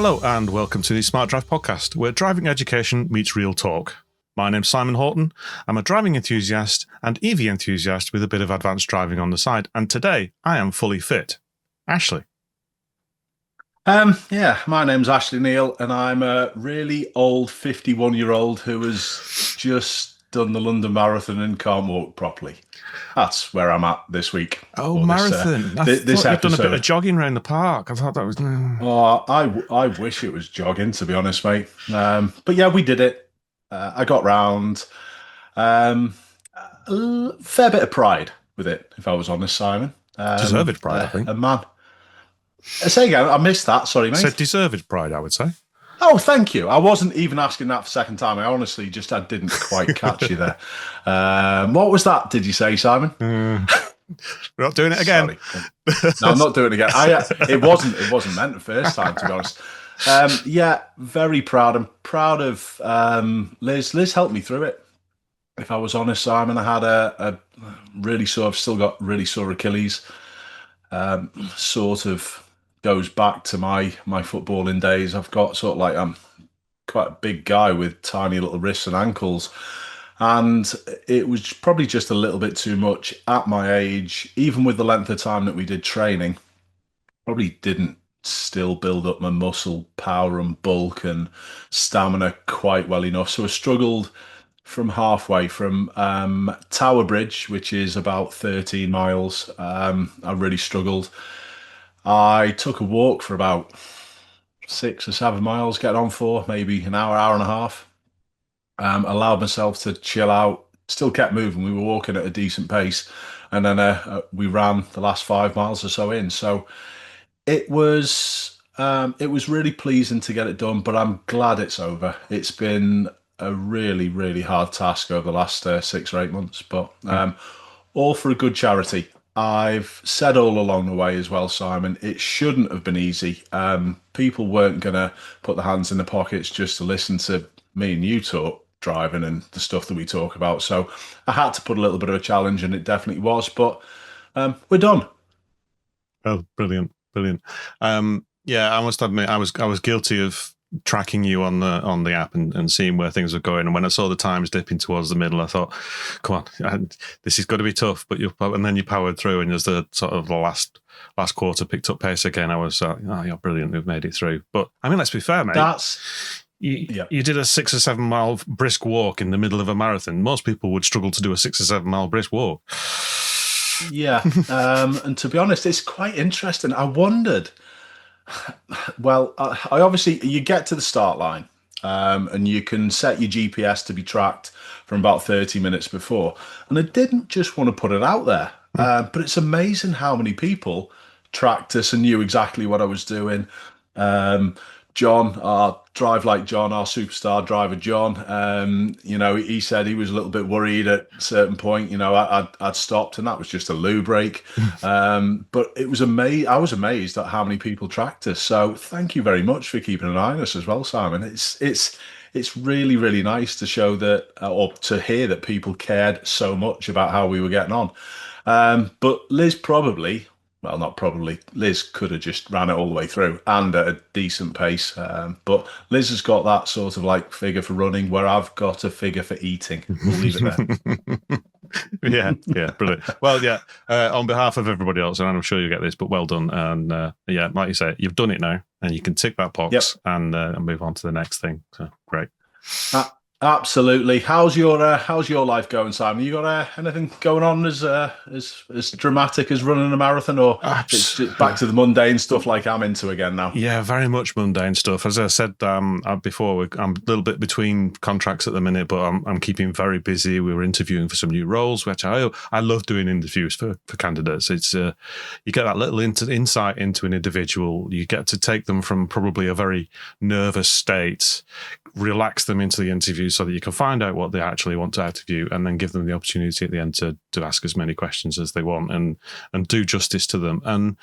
Hello and welcome to the Smart Drive podcast, where driving education meets real talk. My name's Simon Horton. I'm a driving enthusiast and EV enthusiast with a bit of advanced driving on the side, and today I am fully fit. Ashley. My name's Ashley Neal, and I'm a really old 51-year-old who has just done the London Marathon and can't walk properly. That's where I'm at this week. Oh, marathon. This thought you'd done a bit of jogging around the park. I thought that was... Oh, I wish it was jogging, to be honest, mate. But yeah, we did it. I got round. A fair bit of pride with it, if I was honest, Simon. Deserved pride, I think. A man. Say again, I missed that. Sorry, mate. Said deserved pride, I would say. Oh, thank you. I wasn't even asking that for a second time. I honestly I didn't quite catch you there. What was that, did you say, Simon? We're not doing it again. Sorry. No, I'm not doing it again. It wasn't meant the first time, to be honest. Very proud. I'm proud of Liz. Liz helped me through it. If I was honest, Simon, I had a really sore, I've still got really sore Achilles. Sort of goes back to my footballing days. I've got sort of like, I'm quite a big guy with tiny little wrists and ankles. And it was probably just a little bit too much at my age, even with the length of time that we did training. Probably didn't still build up my muscle power and bulk and stamina quite well enough. So I struggled from halfway from Tower Bridge, which is about 13 miles. I really struggled. I took a walk for about 6 or 7 miles, getting on for maybe an hour and a half. Allowed myself to chill out, still kept moving. We were walking at a decent pace. And then we ran the last 5 miles or so in. So it was really pleasing to get it done, but I'm glad it's over. It's been a really, really hard task over the last 6 or 8 months, but all for a good charity. I've said all along the way as well, Simon, it shouldn't have been easy. People weren't going to put their hands in their pockets just to listen to me and you talk driving and the stuff that we talk about. So I had to put a little bit of a challenge, and it definitely was, but we're done. Oh, brilliant. I must admit, I was guilty of tracking you on the app and seeing where things were going. And when I saw the times dipping towards the middle, I thought, come on, this is going to be tough. And then you powered through, and as the sort of the last quarter picked up pace again, I was, you're brilliant. We've made it through. But I mean, let's be fair, mate. You did a 6 or 7 mile brisk walk in the middle of a marathon. Most people would struggle to do a 6 or 7 mile brisk walk. Yeah. And to be honest, it's quite interesting. I wondered, well, I obviously, you get to the start line and you can set your GPS to be tracked from about 30 minutes before. And I didn't just want to put it out there, but it's amazing how many people tracked us and knew exactly what I was doing. John, our Drive Like John, our superstar driver, John, he said he was a little bit worried at a certain point. I'd stopped, and that was just a loo break. But it was I was amazed at how many people tracked us. So thank you very much for keeping an eye on us as well, Simon. It's really, really nice to show that, or to hear that people cared so much about how we were getting on. But Liz probably... Well, not probably. Liz could have just ran it all the way through and at a decent pace. But Liz has got that sort of like figure for running, where I've got a figure for eating. We'll leave it there. Yeah, brilliant. Well, on behalf of everybody else, and I'm sure you'll get this, but well done. And like you say, you've done it now, and you can tick that box and move on to the next thing. So great. Absolutely. How's your life going, Simon? You got anything going on as dramatic as running a marathon, or it's just back to the mundane stuff like I'm into again now? Yeah, very much mundane stuff. As I said before, I'm a little bit between contracts at the minute, but I'm keeping very busy. We were interviewing for some new roles, which I love doing interviews for candidates. It's you get that little insight into an individual. You get to take them from probably a very nervous state, relax them into the interview so that you can find out what they actually want out of you, and then give them the opportunity at the end to ask as many questions as they want and do justice to them. And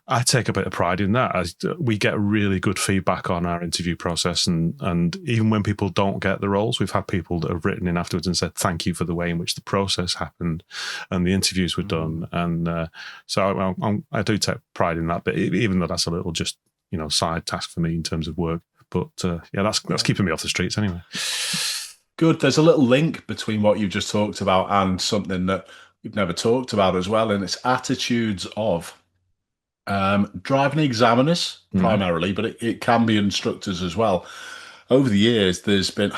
I take a bit of pride in that. We get really good feedback on our interview process, and even when people don't get the roles, we've had people that have written in afterwards and said thank you for the way in which the process happened and the interviews were done. And so I do take pride in that. But even though that's a little just side task for me in terms of work. But that's keeping me off the streets anyway. Good. There's a little link between what you just talked about and something that we've never talked about as well, and it's attitudes of driving examiners primarily, but it can be instructors as well. Over the years, there's been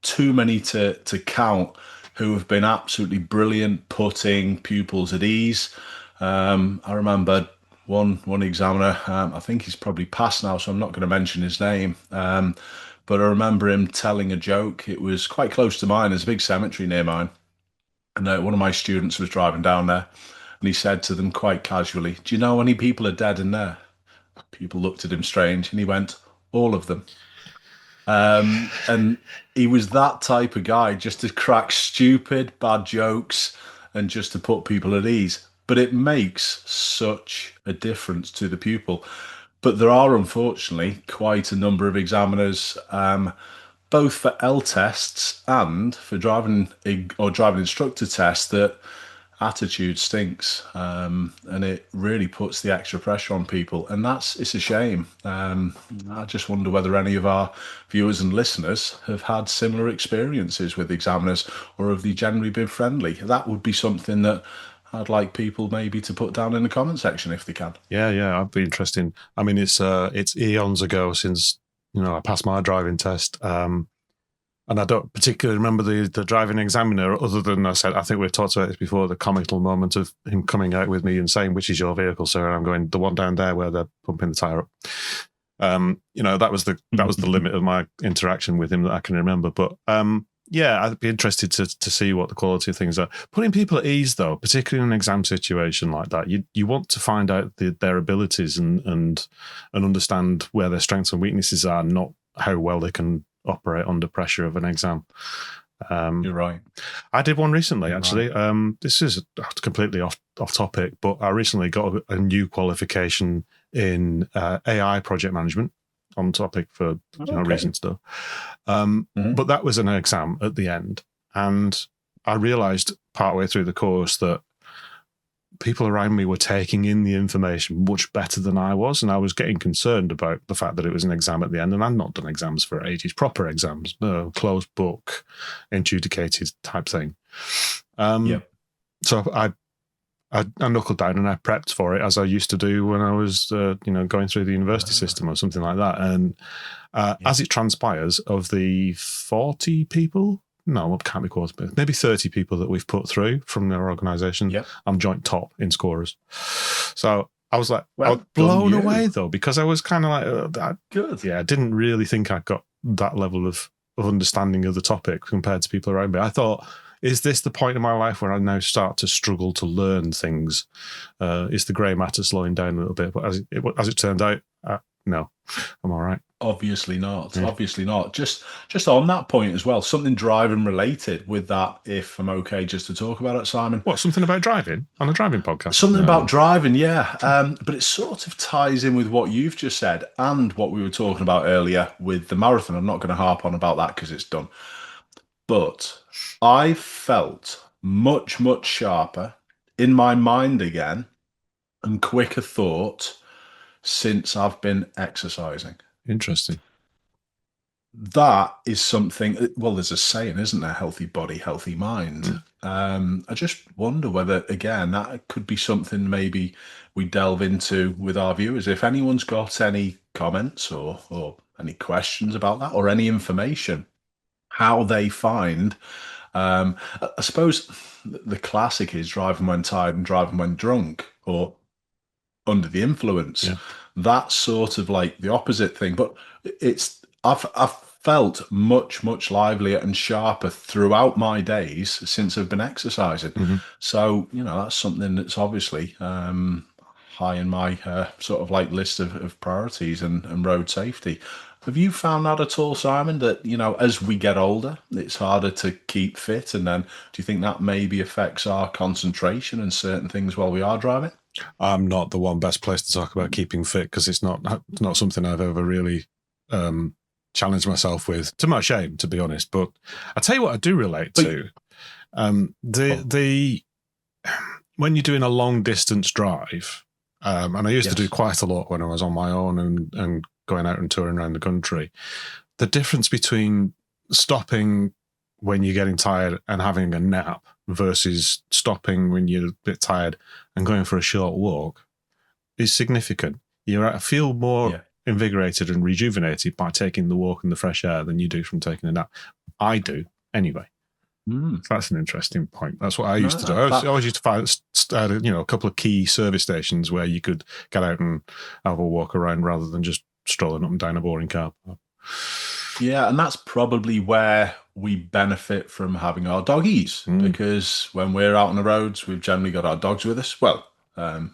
too many to count who have been absolutely brilliant putting pupils at ease. I remember one examiner, I think he's probably passed now, so I'm not going to mention his name. But I remember him telling a joke. It was quite close to mine. There's a big cemetery near mine. And one of my students was driving down there, and he said to them quite casually, "Do you know how many people are dead in there?" People looked at him strange, and he went, "All of them." And he was that type of guy, just to crack stupid, bad jokes and just to put people at ease. But it makes such a difference to the pupil. But there are, unfortunately, quite a number of examiners, both for L tests and for driving instructor tests, that attitude stinks, and it really puts the extra pressure on people, and it's a shame. I just wonder whether any of our viewers and listeners have had similar experiences with examiners, or have they generally been friendly. That would be something that I'd like people maybe to put down in the comment section if they can. Yeah, I'd be interested. I mean, it's eons ago since I passed my driving test, and I don't particularly remember the driving examiner, other than I think we've talked about this before, the comical moment of him coming out with me and saying, "Which is your vehicle, sir?" And I'm going, "The one down there where they're pumping the tyre up." That was the limit of my interaction with him that I can remember. But I'd be interested to see what the quality of things are. Putting people at ease, though, particularly in an exam situation like that, you want to find out their abilities and understand where their strengths and weaknesses are, not how well they can operate under pressure of an exam. You're right. I did one recently, actually. Right. This is completely off topic, but I recently got a new qualification in AI project management, on topic for recent stuff. But that was an exam at the end, and I realised partway through the course that people around me were taking in the information much better than I was, and I was getting concerned about the fact that it was an exam at the end, and I'd not done exams for ages, proper exams, closed book, adjudicated type thing. So I knuckled down and I prepped for it, as I used to do when I was, going through the university system or something like that. And as it transpires, of the 40 people, no, it can't be quarter, but maybe 30 people that we've put through from their organisation, I'm joint top in scorers. So I was like, I was blown away, though, because I was kind of like, good. Yeah, I didn't really think I'd got that level of understanding of the topic compared to people around me. I thought, is this the point in my life where I now start to struggle to learn things? Is the grey matter slowing down a little bit? But as it turned out, no, I'm all right. Obviously not. Yeah. Obviously not. Just on that point as well, something driving related with that, if I'm okay just to talk about it, Simon. What, something about driving? On a driving podcast? Something about driving, yeah. But it sort of ties in with what you've just said and what we were talking about earlier with the marathon. I'm not going to harp on about that because it's done. But I felt much, much sharper in my mind again and quicker thought since I've been exercising. Interesting. That is something, well, there's a saying, isn't there? Healthy body, healthy mind. I just wonder whether, again, that could be something maybe we delve into with our viewers. If anyone's got any comments or any questions about that, or any information, how they find, I suppose the classic is driving when tired and driving when drunk or under the influence. Yeah. That's sort of like the opposite thing, but I've felt much, much livelier and sharper throughout my days since I've been exercising. Mm-hmm. So, that's something that's obviously high in my sort of like list of priorities and road safety. Have you found that at all, Simon, that, as we get older, it's harder to keep fit? And then do you think that maybe affects our concentration and certain things while we are driving? I'm not the one best place to talk about keeping fit, because it's not something I've ever really challenged myself with, to my shame, to be honest. But I tell you what I do relate to. When you're doing a long distance drive, and I used to do Yes. quite a lot when I was on my own and going out and touring around the country. The difference between stopping when you're getting tired and having a nap versus stopping when you're a bit tired and going for a short walk is significant. You feel more invigorated and rejuvenated by taking the walk in the fresh air than you do from taking a nap. I do, anyway. So that's an interesting point. That's what I used to do. I always used to find, a couple of key service stations where you could get out and have a walk around rather than just strolling up and down a boring car park. Yeah, and that's probably where we benefit from having our doggies, because when we're out on the roads, we've generally got our dogs with us. Well,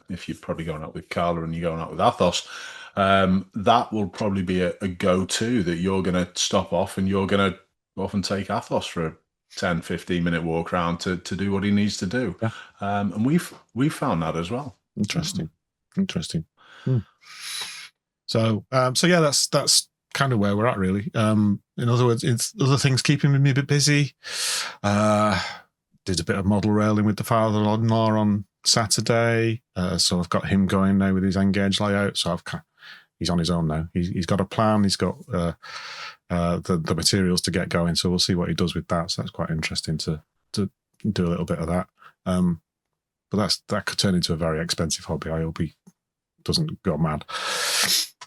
if you're probably going out with Carla and you're going out with Athos, that will probably be a go-to, that you're going to stop off and you're going to often take Athos for a 10, 15-minute walk around to do what he needs to do. Yeah. And we've found that as well. Interesting. So yeah, that's kind of where we're at, really. In other words, it's other things keeping me a bit busy. Did a bit of model railing with the father-in-law on Saturday, so I've got him going now with his Engage layout. So he's on his own now. He's got a plan. He's got the materials to get going. So we'll see what he does with that. So that's quite interesting to do a little bit of that. But that could turn into a very expensive hobby. I hope he doesn't go mad.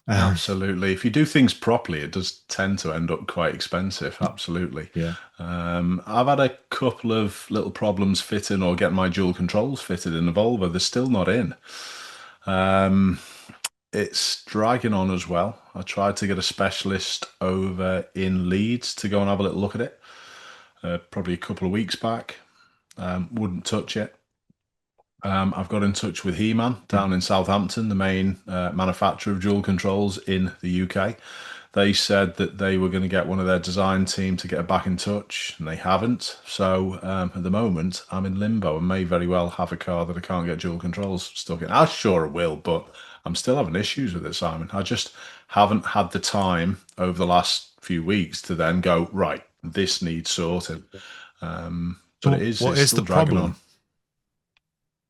Absolutely. If you do things properly, it does tend to end up quite expensive. Absolutely. Yeah. I've had a couple of little problems fitting or getting my dual controls fitted in the Volvo. They're still not in. It's dragging on as well. I tried to get a specialist over in Leeds to go and have a little look at it, probably a couple of weeks back. Wouldn't touch it. I've got in touch with He-Man down in Southampton, the main manufacturer of dual controls in the UK. They said that they were going to get one of their design team to get back in touch, and they haven't. So at the moment, I'm in limbo and may very well have a car that I can't get dual controls stuck in. I'm sure I will, but I'm still having issues with it, Simon. I just haven't had the time over the last few weeks to then go, right, this needs sorting. But it's still the dragging problem?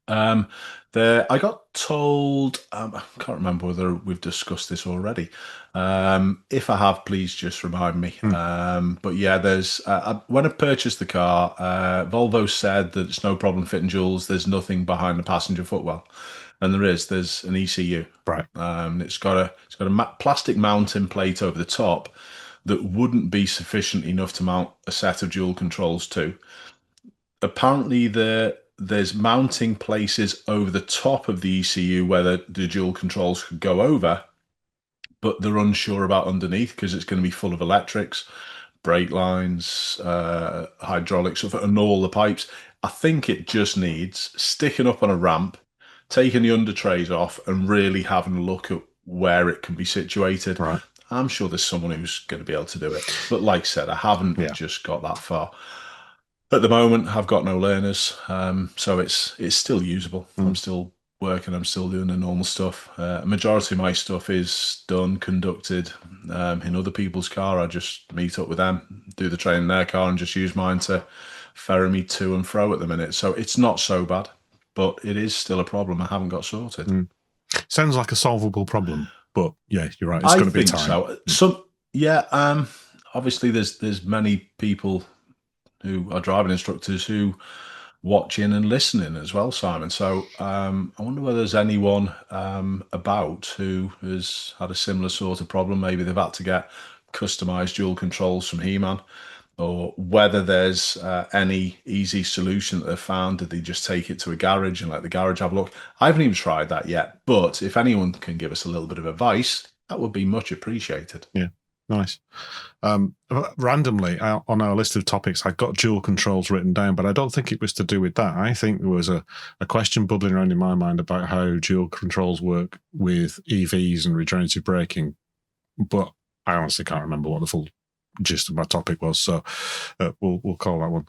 I got told, I can't remember whether we've discussed this already. If I have, please just remind me. But yeah, there's when I purchased the car, Volvo said that it's no problem fitting duals. There's nothing behind the passenger footwell, and there's an ECU. Right. It's got a plastic mounting plate over the top that wouldn't be sufficient enough to mount a set of dual controls to. Apparently, there's mounting places over the top of the ECU where the dual controls could go over, but they're unsure about underneath because it's going to be full of electrics, brake lines, hydraulics, and all the pipes. I think it just needs sticking up on a ramp, taking the under trays off, and really having a look at where it can be situated. Right. I'm sure there's someone who's going to be able to do it. But like I said, I haven't just got that far. At the moment, I've got no learners, so it's still usable. I'm still working. I'm still doing the normal stuff. A majority of my stuff is done, conducted in other people's car. I just meet up with them, do the training in their car, and just use mine to ferry me to and fro at the minute. So it's not so bad, but it is still a problem I haven't got sorted. Sounds like a solvable problem, but yeah, you're right. It's going to be time. So obviously there's many people who are driving instructors who watching and listening as well, Simon. So I wonder whether there's anyone about who has had a similar sort of problem. Maybe they've had to get customized dual controls from He-Man, or whether there's any easy solution that they've found. Did they just take it to a garage and let the garage have a look? I haven't even tried that yet, but if anyone can give us a little bit of advice, that would be much appreciated. Yeah. Nice. Randomly on our list of topics, I got dual controls written down, but I don't think it was to do with that. I think there was a question bubbling around in my mind about how dual controls work with EVs and regenerative braking, but I honestly can't remember what the full gist of my topic was. So we'll call that one.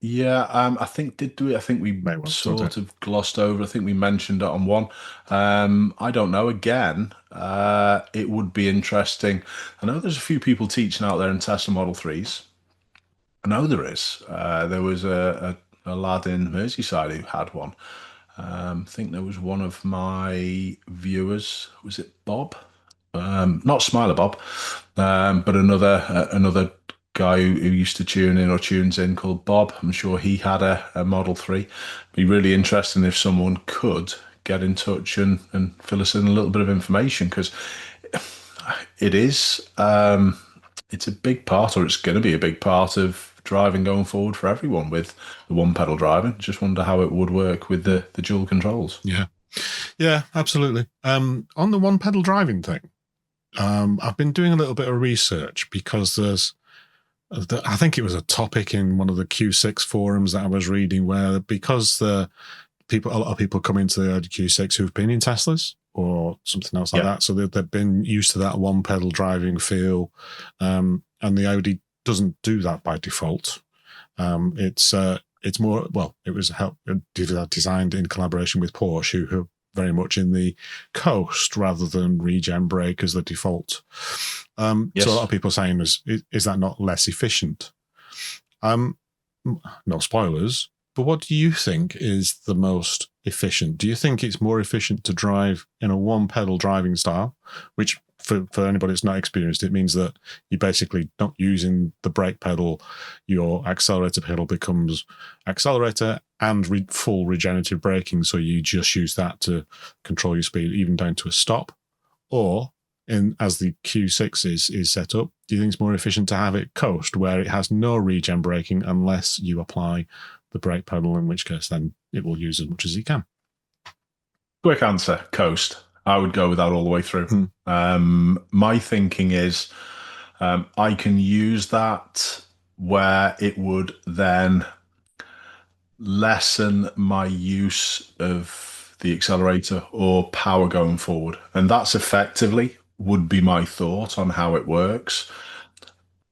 Yeah, I think we sort of glossed over. I think we mentioned it on one. I don't know. Again, it would be interesting. I know there's a few people teaching out there in Tesla Model 3s. I know there is. There was a lad in Merseyside who had one. I think there was one of my viewers. Was it Bob? Not Smiler Bob, but another guy who used to tune in or tunes in called Bob. I'm sure he had a Model 3. Be really interesting if someone could get in touch and fill us in a little bit of information, because it is it's a big part, or it's going to be a big part of driving going forward for everyone with the one pedal driving. Just wonder how it would work with the dual controls. Yeah, absolutely. On the one pedal driving thing, I've been doing a little bit of research because I think it was a topic in one of the Q6 forums that I was reading, where because a lot of people come into the Audi Q6 who've been in Teslas or something else like that, so they've been used to that one pedal driving feel, and the Audi doesn't do that by default. It's more, well, it was designed in collaboration with Porsche, who are very much in the coast rather than regen brake as the default. So a lot of people are saying, is that not less efficient? No spoilers, but what do you think is the most efficient? Do you think it's more efficient to drive in a one pedal driving style, which for anybody that's not experienced, it means that you're basically not using the brake pedal. Your accelerator pedal becomes accelerator and full regenerative braking, so you just use that to control your speed even down to a stop? Or, as the Q6 is set up, do you think it's more efficient to have it coast, where it has no regen braking unless you apply the brake pedal, in which case then it will use as much as it can? Quick answer, coast. I would go with that all the way through. My thinking is I can use that where it would then lessen my use of the accelerator or power going forward. And that's effectively would be my thought on how it works.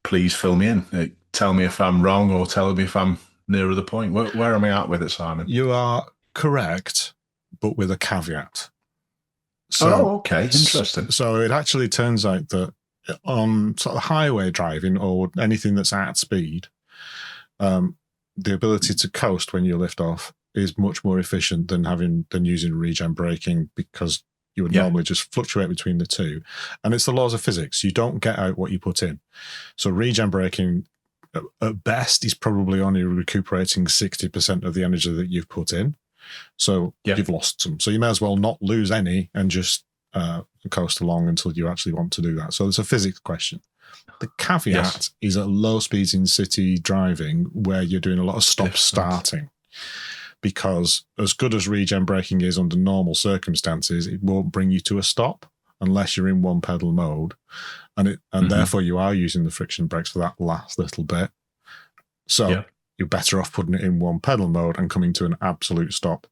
Please fill me in. Tell me if I'm wrong, or tell me if I'm nearer the point. Where am I at with it, Simon? You are correct, but with a caveat. Okay, interesting. So it actually turns out that on sort of highway driving or anything that's at speed, the ability to coast when you lift off is much more efficient than using regen braking, because you would normally just fluctuate between the two. And it's the laws of physics. You don't get out what you put in. So regen braking at best is probably only recuperating 60% of the energy that you've put in. So you've lost some. So you may as well not lose any and just coast along until you actually want to do that. So it's a physics question. The caveat is at low speeds in city driving, where you're doing a lot of stop-starting, because as good as regen braking is under normal circumstances, it won't bring you to a stop unless you're in one pedal mode, and therefore you are using the friction brakes for that last little bit. So you're better off putting it in one pedal mode and coming to an absolute stop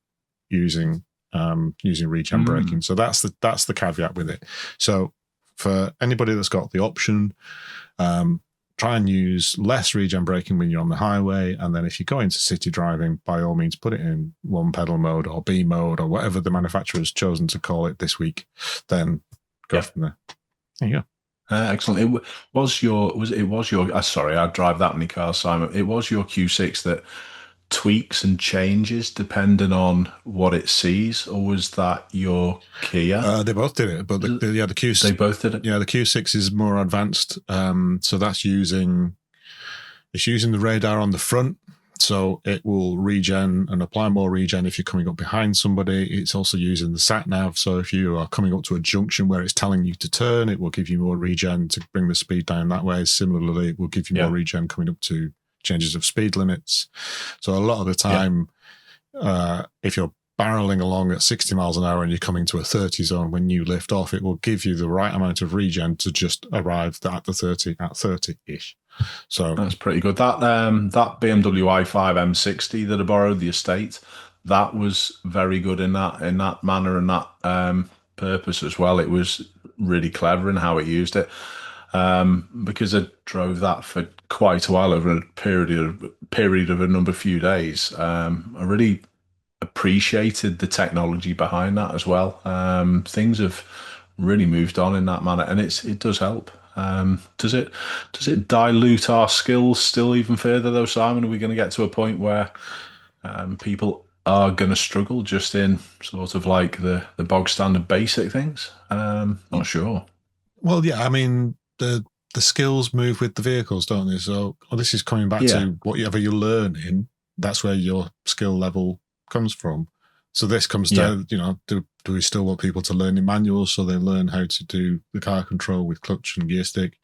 using regen braking. So that's the caveat with it. So for anybody that's got the option, try and use less regen braking when you're on the highway, and then if you go into city driving, by all means put it in one pedal mode or B mode or whatever the manufacturer's chosen to call it this week. Then go from there. There you go. Excellent. It was your. Sorry, I drive that many cars, Simon. It was your Q6 that tweaks and changes depending on what it sees, or was that your Kia? They both did it, but the Q6. They both did it. Yeah, the Q6 is more advanced. So that's using the radar on the front. So it will regen and apply more regen if you're coming up behind somebody. It's also using the sat nav. So if you are coming up to a junction where it's telling you to turn, it will give you more regen to bring the speed down that way. Similarly, it will give you more regen coming up to changes of speed limits. So a lot of the time, if you're barreling along at 60 miles an hour and you're coming to a 30 zone, when you lift off, it will give you the right amount of regen to just arrive at 30-ish. So that's pretty good. That BMW i5 M60 that I borrowed, the estate, that was very good in that manner and that purpose as well. It was really clever in how it used it, because I drove that for quite a while over a period of a few days. I really appreciated the technology behind that as well. Things have really moved on in that manner, and it does help. Does it dilute our skills still even further though, Simon? Are we going to get to a point where people are going to struggle just in sort of like the bog standard basic things. Not sure. Well, yeah, I mean, the skills move with the vehicles, don't they? So this is coming back to whatever you're learning, that's where your skill level comes from. So this comes down, do we still want people to learn in manuals so they learn how to do the car control with clutch and gear stick?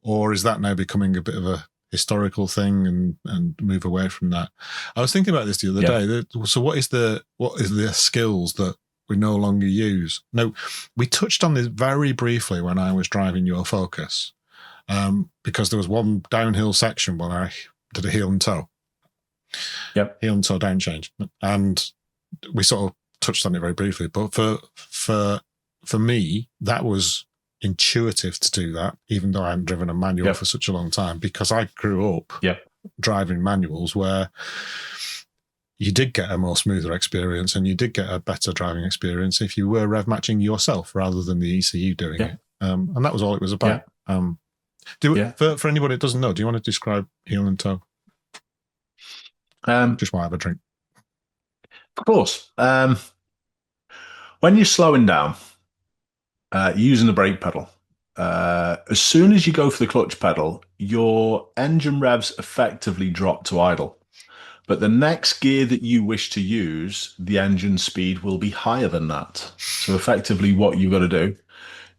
Or is that now becoming a bit of a historical thing and move away from that? I was thinking about this the other day. So what is the skills that we no longer use? Now, we touched on this very briefly when I was driving your Focus, because there was one downhill section when I did a heel and toe. Yep. Heel and toe down change. And we sort of touched on it very briefly. But for me, that was intuitive to do that, even though I hadn't driven a manual for such a long time, because I grew up driving manuals where you did get a more smoother experience and you did get a better driving experience if you were rev matching yourself rather than the ECU doing it. And that was all it was about. For anybody that doesn't know, do you want to describe heel and toe? Just want to have a drink. Of course. When you're slowing down, using the brake pedal, as soon as you go for the clutch pedal, your engine revs effectively drop to idle. But the next gear that you wish to use, the engine speed will be higher than that. So effectively what you've got to do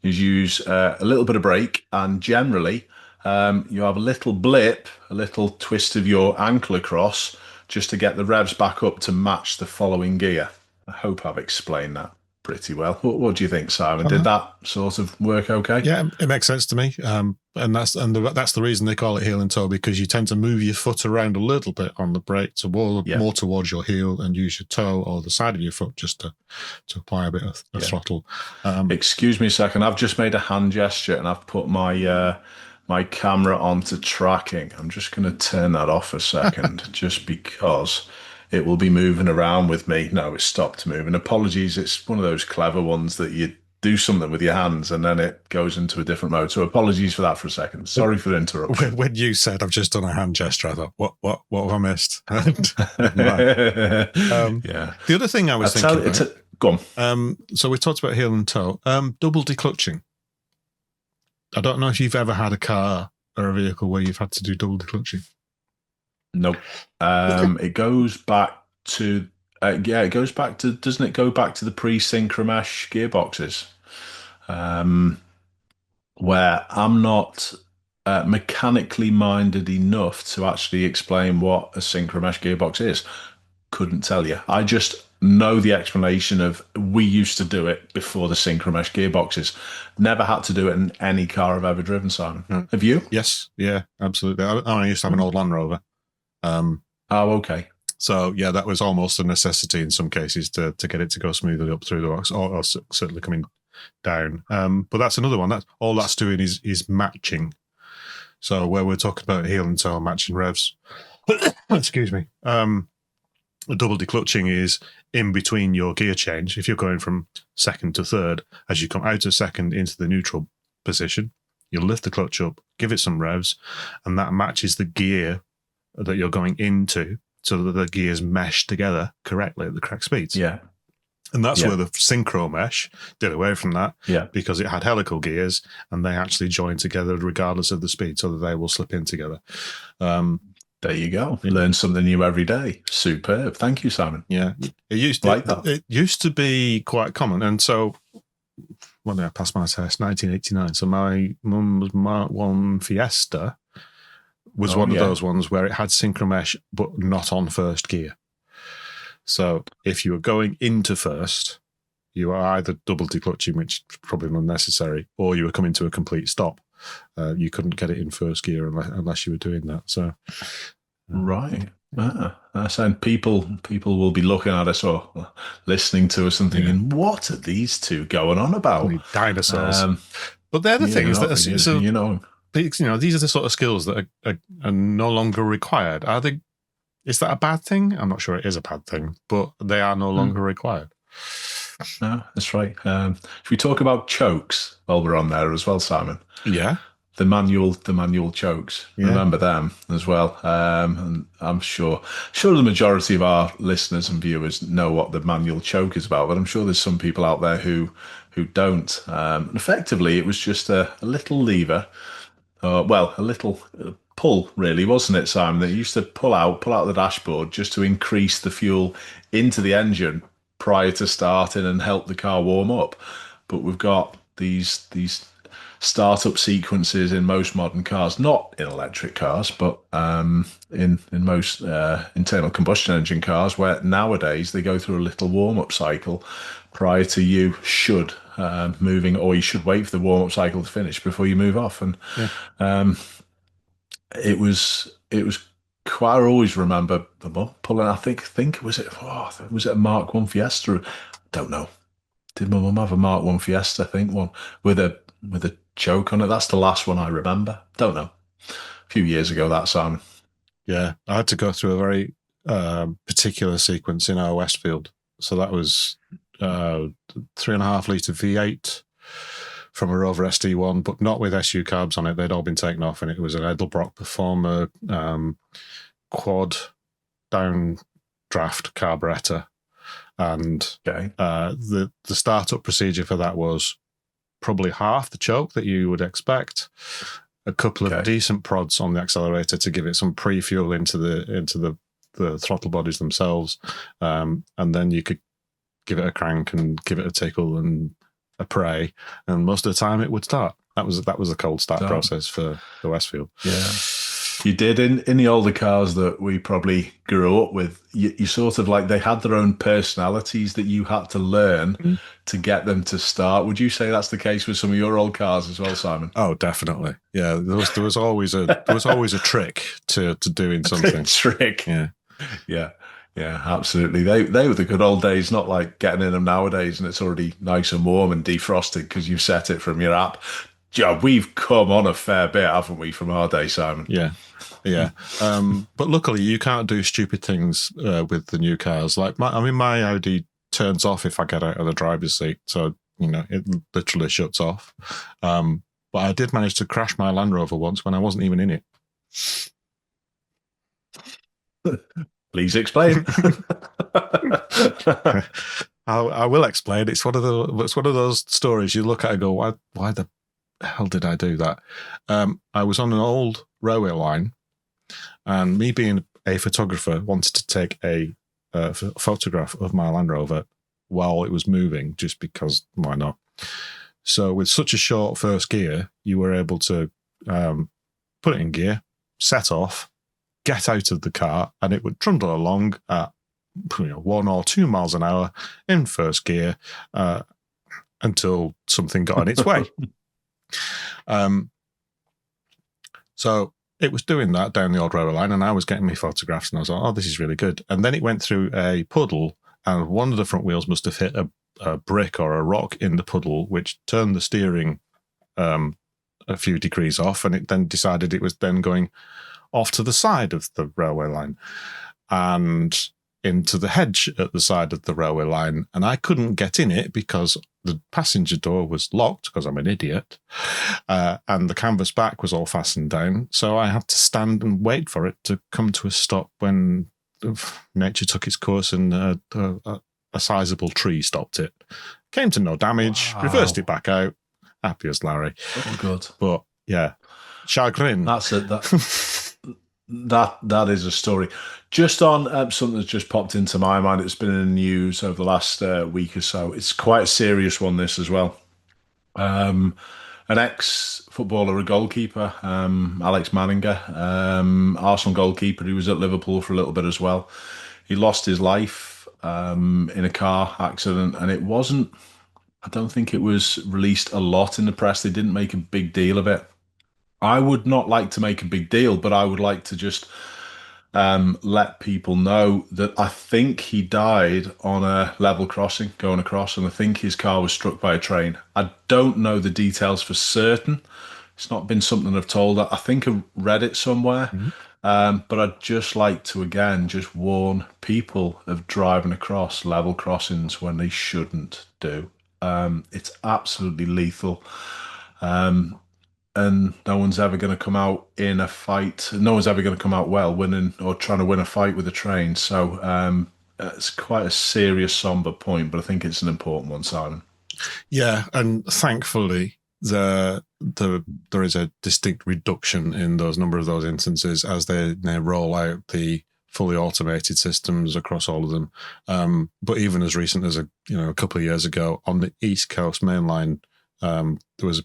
is use a little bit of brake, and generally you have a little blip, a little twist of your ankle across, just to get the revs back up to match the following gear. I hope I've explained that pretty well. What do you think, Simon? Did that sort of work okay? Yeah, it makes sense to me. And that's the reason they call it heel and toe, because you tend to move your foot around a little bit on the brake more towards your heel and use your toe or the side of your foot just to apply a bit of throttle. Excuse me a second. I've just made a hand gesture and I've put my my camera onto tracking. I'm just going to turn that off a second just because it will be moving around with me. No, it stopped moving. Apologies. It's one of those clever ones that you do something with your hands and then it goes into a different mode. So apologies for that for a second. Sorry for the interruption. When you said I've just done a hand gesture, I thought, what have I missed? The other thing I was thinking about, go on. So we talked about heel and toe. Double-declutching. I don't know if you've ever had a car or a vehicle where you've had to do double-declutching. Nope. It goes back to doesn't it go back to the pre-synchromesh gearboxes, where I'm not mechanically minded enough to actually explain what a synchromesh gearbox is. Couldn't tell you. I just know the explanation of we used to do it before the synchromesh gearboxes. Never had to do it in any car I've ever driven, Simon. Have you? Yes. Yeah, absolutely. I used to have an old Land Rover. Okay. So yeah, that was almost a necessity in some cases to get it to go smoothly up through the box, or certainly coming down. But that's another one. That's all that's doing is matching. So where we're talking about heel and toe matching revs, excuse me. Double declutching is in between your gear change. If you're going from second to third, as you come out of second into the neutral position, you'll lift the clutch up, give it some revs, and that matches the gear that you're going into so that the gears mesh together correctly at the correct speeds. Yeah. And that's where the synchro mesh did away from that, because it had helical gears and they actually join together regardless of the speed so that they will slip in together. There you go. You learn something new every day. Superb. Thank you, Simon. Yeah. It used to be quite common. And so when I passed my test, 1989. So my mum's Mark 1 Fiesta was one of those ones where it had synchromesh, but not on first gear. So if you were going into first, you were either double declutching, which is probably unnecessary, or you were coming to a complete stop. You couldn't get it in first gear unless you were doing that. So, right. And people will be looking at us or listening to us and thinking, what are these two going on about? Dinosaurs. But they're the things that are, these are the sort of skills that are no longer required. Are they? Is that a bad thing? I'm not sure it is a bad thing, but they are no longer required. No, that's right. Should we talk about chokes while we're on there as well, Simon? Yeah. the manual chokes. Yeah. Remember them as well. And I'm sure the majority of our listeners and viewers know what the manual choke is about, but I'm sure there's some people out there who don't. And effectively, it was just a little lever, a little pull, really, wasn't it, Simon? That you used to pull out the dashboard just to increase the fuel into the engine prior to starting and help the car warm up. But we've got these startup sequences in most modern cars, not in electric cars, but in most internal combustion engine cars, where nowadays they go through a little warm up cycle prior to moving, or you should wait for the warm up cycle to finish before you move off. And it was quite. I always remember the mum pulling. I think was it a Mark One Fiesta? Don't know. Did my mum have a Mark One Fiesta? I think one with a choke on it. That's the last one I remember. Don't know. A few years ago, that, Simon. Yeah, I had to go through a very particular sequence in our Westfield. So that was 3.5 litre V8 from a Rover SD1, but not with SU carbs on it. They'd all been taken off, and it was an Edelbrock Performer quad downdraft carburetor. And the startup procedure for that was probably half the choke that you would expect, a couple of decent prods on the accelerator to give it some pre-fuel into the throttle bodies themselves, and then you could give it a crank and give it a tickle and a pray, and most of the time it would start. That was a cold start process for the Westfield. Yeah. You did in the older cars that we probably grew up with. You sort of like, they had their own personalities that you had to learn to get them to start. Would you say that's the case with some of your old cars as well, Simon? Oh, definitely. Yeah, there was always a trick to doing something. Trick. Yeah. Yeah, absolutely. They were the good old days, not like getting in them nowadays and it's already nice and warm and defrosted because you've set it from your app. Yeah, we've come on a fair bit, haven't we, from our day, Simon? Yeah. But luckily, you can't do stupid things with the new cars. Like my Audi turns off if I get out of the driver's seat, so it literally shuts off. But I did manage to crash my Land Rover once when I wasn't even in it. Please explain. I will explain. It's one of those stories you look at and go, why the hell did I do that? I was on an old railway line, and me being a photographer wanted to take a photograph of my Land Rover while it was moving, just because why not? So with such a short first gear, you were able to put it in gear, set off, get out of the car, and it would trundle along at 1 or 2 miles an hour in first gear until something got in its way. So it was doing that down the old railway line, and I was getting my photographs, and I was like, oh, this is really good. And then it went through a puddle, and one of the front wheels must have hit a brick or a rock in the puddle, which turned the steering a few degrees off, and it then decided it was then going off to the side of the railway line and into the hedge at the side of the railway line. And I couldn't get in it because the passenger door was locked, because I'm an idiot, and the canvas back was all fastened down. So I had to stand and wait for it to come to a stop when nature took its course, and a sizable tree stopped it. Came to no damage, reversed it back out. Happy as Larry. Oh, good. But yeah, chagrin. That's it. That is a story. Just on something that's just popped into my mind. It's been in the news over the last week or so. It's quite a serious one, this as well. An ex-footballer, a goalkeeper, Alex Manninger, Arsenal goalkeeper, who was at Liverpool for a little bit as well. He lost his life in a car accident, and I don't think it was released a lot in the press. They didn't make a big deal of it. I would not like to make a big deal, but I would like to just let people know that I think he died on a level crossing going across, and I think his car was struck by a train. I don't know the details for certain. It's not been something I've told. I think I read it somewhere, but I'd just like to, again, just warn people of driving across level crossings when they shouldn't do. It's absolutely lethal. and no one's ever going to come out in a fight. No one's ever going to come out well winning or trying to win a fight with a train. So it's quite a serious, somber point, but I think it's an important one, Simon. Yeah, and thankfully there is a distinct reduction in those number of those instances as they roll out the fully automated systems across all of them. But even as recent as a couple of years ago on the East Coast mainline, there was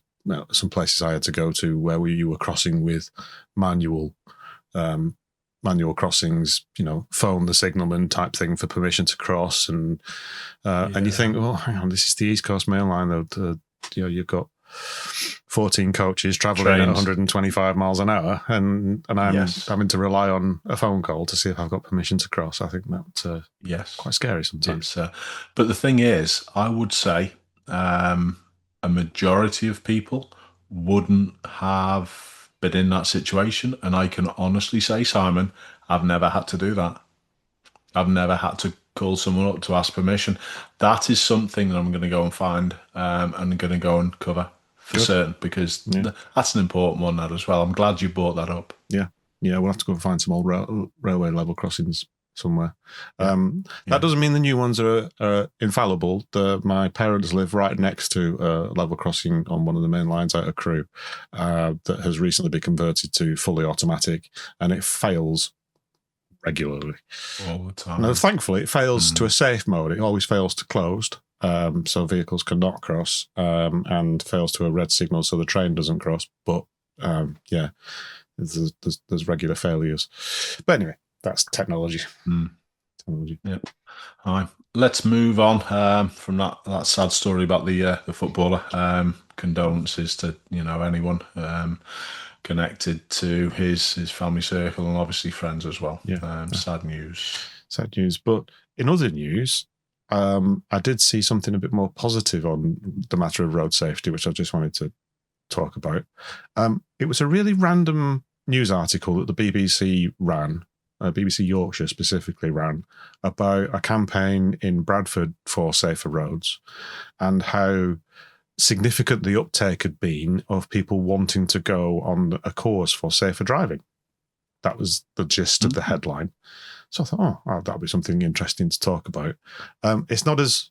some places I had to go to where you were crossing with manual crossings, phone the signalman type thing for permission to cross, and you think, well, hang on, this is the East Coast Main Line. You've got 14 coaches traveling at 125 miles an hour, and I'm having to rely on a phone call to see if I've got permission to cross. I think that's quite scary sometimes. But the thing is, I would say a majority of people wouldn't have been in that situation. And I can honestly say, Simon, I've never had to do that. I've never had to call someone up to ask permission. That is something that I'm going to go and find and going to go and cover for certain, because that's an important one, that as well. I'm glad you brought that up. Yeah, we'll have to go and find some old railway level crossings somewhere. That doesn't mean the new ones are infallible. My parents live right next to a level crossing on one of the main lines out of Crewe that has recently been converted to fully automatic, and it fails regularly. All the time. Now, thankfully, it fails to a safe mode. It always fails to closed, so vehicles cannot cross, and fails to a red signal so the train doesn't cross. But there's regular failures. But anyway, that's technology. Technology. Yep. All right. Let's move on from that sad story about the footballer. Condolences to anyone connected to his family circle and obviously friends as well. Sad news. Sad news. But in other news, I did see something a bit more positive on the matter of road safety, which I just wanted to talk about. It was a really random news article that the BBC ran. BBC Yorkshire specifically ran about a campaign in Bradford for safer roads and how significant the uptake had been of people wanting to go on a course for safer driving. That was the gist of the headline. So I thought, that'll be something interesting to talk about. It's not as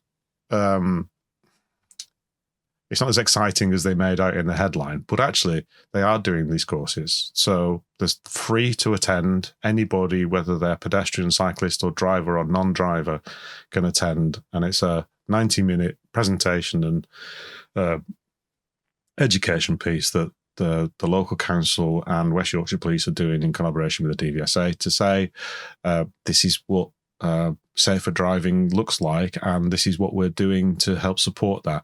exciting as they made out in the headline, but actually they are doing these courses. So there's free to attend. Anybody, whether they're pedestrian, cyclist or driver or non-driver, can attend. And it's a 90-minute presentation and education piece that the local council and West Yorkshire Police are doing in collaboration with the DVSA to say, this is what safer driving looks like, and this is what we're doing to help support that.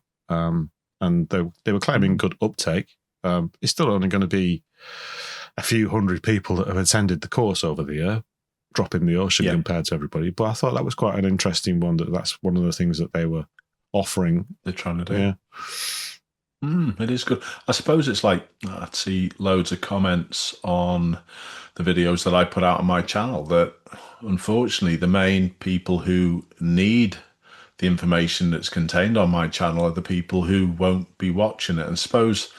And they were claiming good uptake. It's still only going to be a few hundred people that have attended the course over the year, drop in the ocean compared to everybody. But I thought that was quite an interesting one. That's one of the things that they were offering. They're trying to do. Yeah. It is good. I suppose it's like, I see loads of comments on the videos that I put out on my channel that unfortunately the main people who need the information that's contained on my channel are the people who won't be watching it. And I suppose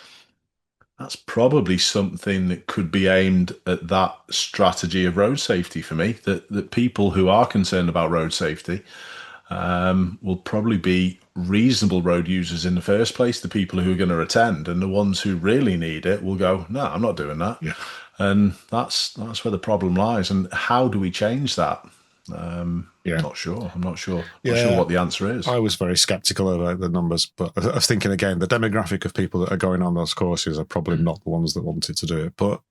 that's probably something that could be aimed at that strategy of road safety for me, that people who are concerned about road safety will probably be reasonable road users in the first place, the people who are going to attend, and the ones who really need it will go, no, I'm not doing that. Yeah. And that's where the problem lies. And how do we change that? I'm not sure. I'm not sure what the answer is. I was very skeptical about the numbers, but I was thinking again, the demographic of people that are going on those courses are probably not the ones that wanted to do it. But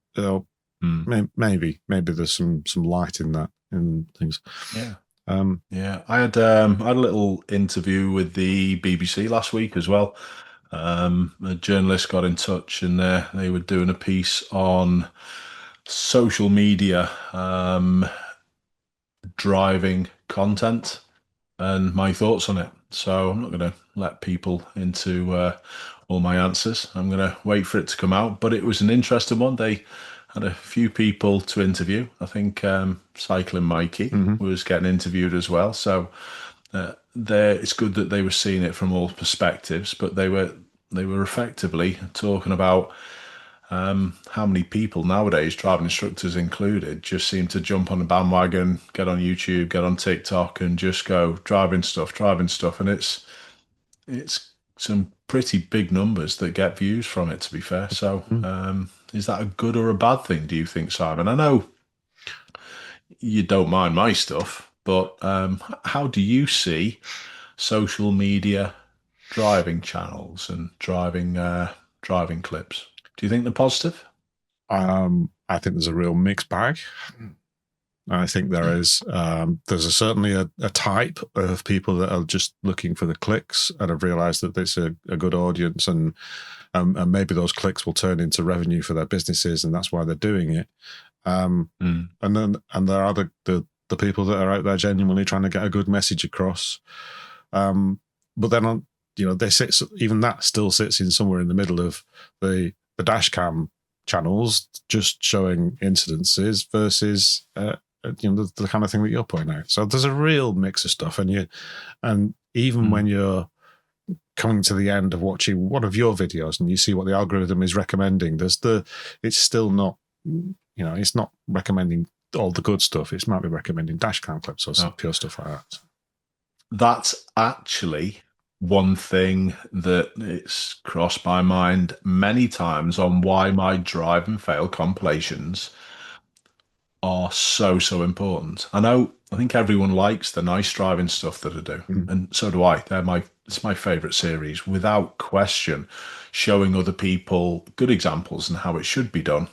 maybe there's some light in that, in things. Yeah. I had a little interview with the BBC last week as well. A journalist got in touch, and they were doing a piece on social media driving content and my thoughts on it. So I'm not going to let people into all my answers. I'm going to wait for it to come out. But it was an interesting one. They had a few people to interview. I think Cycling Mikey was getting interviewed as well. So it's good that they were seeing it from all perspectives, but they were effectively talking about How many people nowadays, driving instructors included, just seem to jump on the bandwagon, get on YouTube, get on TikTok, and just go driving stuff, and it's some pretty big numbers that get views from it. To be fair, so is that a good or a bad thing? Do you think, Simon? I know you don't mind my stuff, but how do you see social media driving channels and driving clips? Do you think they're positive? I think there's a real mixed bag. I think there's certainly a type of people that are just looking for the clicks and have realised that it's a good audience, and maybe those clicks will turn into revenue for their businesses, and that's why they're doing it. And there are the people that are out there genuinely trying to get a good message across. But then even that still sits in somewhere in the middle of the dash cam channels just showing incidences versus the kind of thing that you're pointing out. So there's a real mix of stuff, and even when you're coming to the end of watching one of your videos and you see what the algorithm is recommending, it's still not, it's not recommending all the good stuff. It might be recommending dash cam clips or some pure stuff like that. That's actually one thing that it's crossed my mind many times on why my drive and fail compilations are so important. I think everyone likes the nice driving stuff that I do, and so do I. It's my favorite series, without question, showing other people good examples and how it should be done.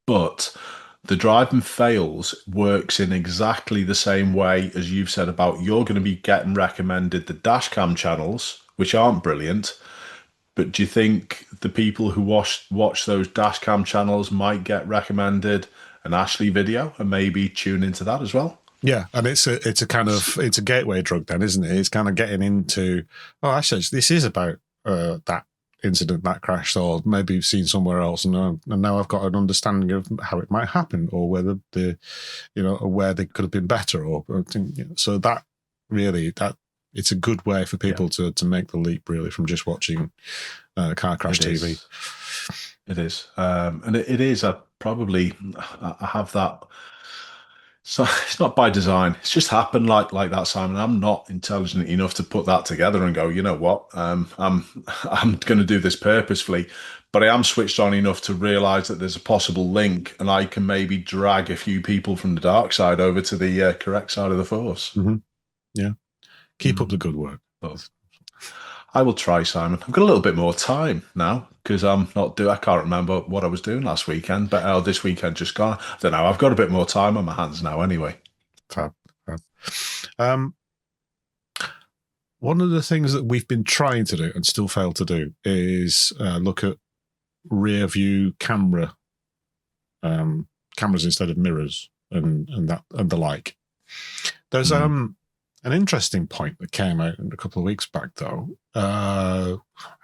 But the drive and fails works in exactly the same way as you've said about you're going to be getting recommended the dashcam channels, which aren't brilliant. But do you think the people who watch those dashcam channels might get recommended an Ashley video and maybe tune into that as well? Yeah, and it's a gateway drug then, isn't it? It's kind of getting into, actually, this is about that incident, that crash, or maybe you've seen somewhere else, and now I've got an understanding of how it might happen, or whether where they could have been better, so that really it's a good way for people to make the leap really from just watching car crash TV. It is, and it is. I have that. So it's not by design. It's just happened like that, Simon. I'm not intelligent enough to put that together and go, you know what? I'm going to do this purposefully, but I am switched on enough to realise that there's a possible link, and I can maybe drag a few people from the dark side over to the correct side of the force. Mm-hmm. Yeah, keep up the good work. I will try, Simon. I've got a little bit more time now because I can't remember what I was doing last weekend, but this weekend just gone. I don't know. I've got a bit more time on my hands now anyway. Fab. One of the things that we've been trying to do and still fail to do is look at rear view cameras instead of mirrors and the like. There's an interesting point that came out a couple of weeks back, though.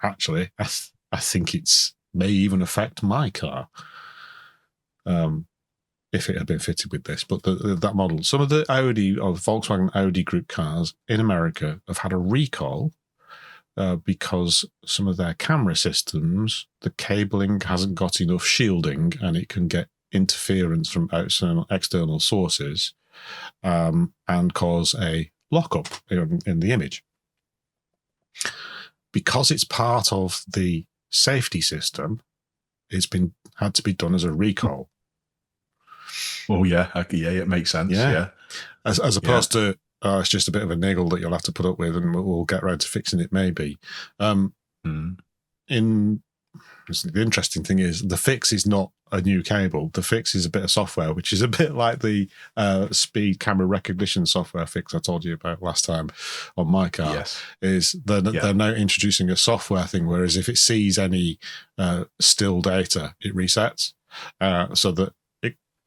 Actually, I think it's may even affect my car if it had been fitted with this. But that model, some of the Audi or Volkswagen Audi group cars in America have had a recall because some of their camera systems, the cabling hasn't got enough shielding, and it can get interference from external sources and cause a lockup in the image. Because it's part of the safety system, it's had to be done as a recall. Oh yeah, it makes sense. Yeah, as opposed to it's just a bit of a niggle that you'll have to put up with, and we'll get around to fixing it maybe. The interesting thing is the fix is not a new cable. The fix is a bit of software, which is a bit like the speed camera recognition software fix I told you about last time on my car. Yes. Is they're now introducing a software thing, whereas if it sees any still data, it resets so that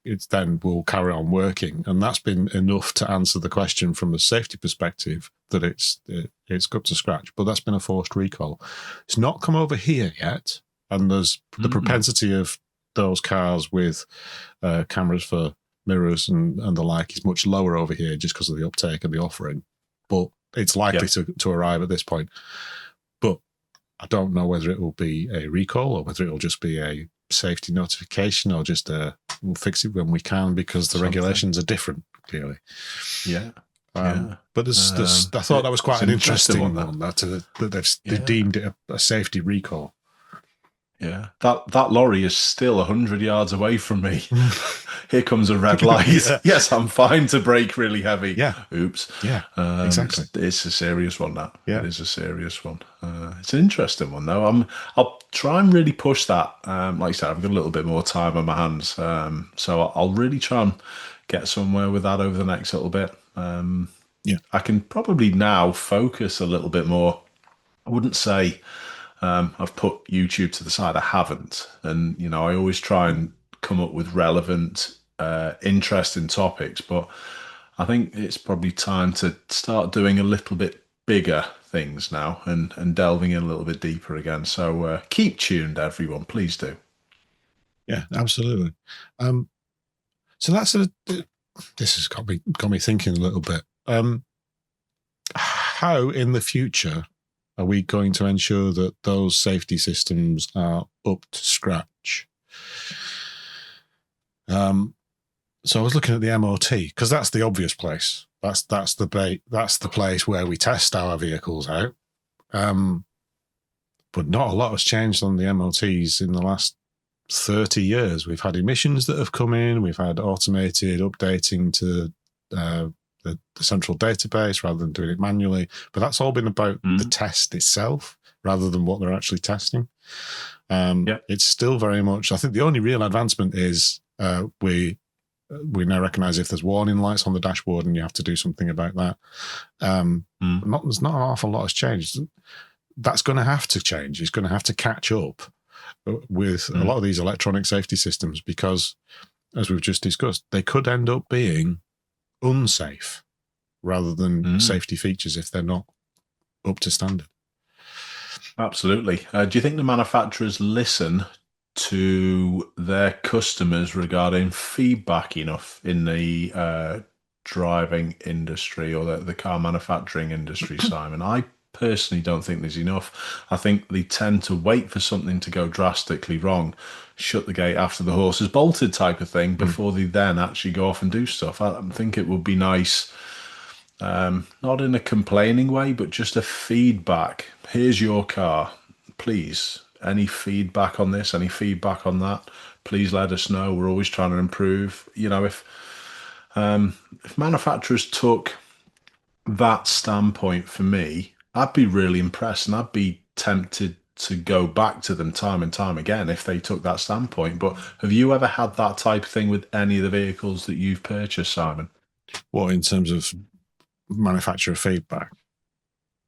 it then will carry on working. And that's been enough to answer the question from a safety perspective that it's up to scratch. But that's been a forced recall. It's not come over here yet. And there's the propensity of those cars with cameras for mirrors and the like is much lower over here just because of the uptake and the offering. But it's likely to arrive at this point. But I don't know whether it will be a recall or whether it will just be a safety notification or just we'll fix it when we can, because the regulations are different, clearly. Yeah. But I thought that was quite an interesting one that they've deemed it a safety recall. Yeah, that lorry is still 100 yards away from me. Here comes a red light. Yes, I'm fine to brake really heavy. Yeah. Oops. Yeah, exactly. It's a serious one, that. Yeah. It is a serious one. It's an interesting one, though. I'll try and really push that. Like I said, I've got a little bit more time on my hands. So I'll really try and get somewhere with that over the next little bit. I can probably now focus a little bit more. I wouldn't say I've put YouTube to the side. I haven't. And, I always try and come up with relevant, interesting topics. But I think it's probably time to start doing a little bit bigger things now and delving in a little bit deeper again. So keep tuned, everyone. Please do. Yeah, absolutely. So this has got me thinking a little bit. How in the future are we going to ensure that those safety systems are up to scratch? So I was looking at the MOT, because that's the obvious place. That's the place where we test our vehicles out. But not a lot has changed on the MOTs in the last 30 years. We've had emissions that have come in. We've had automated updating to the central database rather than doing it manually. But that's all been about the test itself rather than what they're actually testing. It's still very much, I think the only real advancement is we now recognise if there's warning lights on the dashboard and you have to do something about that. There's not an awful lot has changed. That's going to have to change. It's going to have to catch up with a lot of these electronic safety systems, because, as we've just discussed, they could end up being unsafe rather than safety features if they're not up to standard. Absolutely. Do you think the manufacturers listen to their customers regarding feedback enough in the driving industry or the car manufacturing industry, Simon? I personally don't think there's enough. I think they tend to wait for something to go drastically wrong, shut the gate after the horse is bolted type of thing, before they then actually go off and do stuff. I think it would be nice, not in a complaining way, but just a feedback. Here's your car. Please, any feedback on this, any feedback on that, please let us know. We're always trying to improve. If manufacturers took that standpoint, for me, I'd be really impressed, and I'd be tempted to go back to them time and time again if they took that standpoint. But have you ever had that type of thing with any of the vehicles that you've purchased, Simon? What, in terms of manufacturer feedback?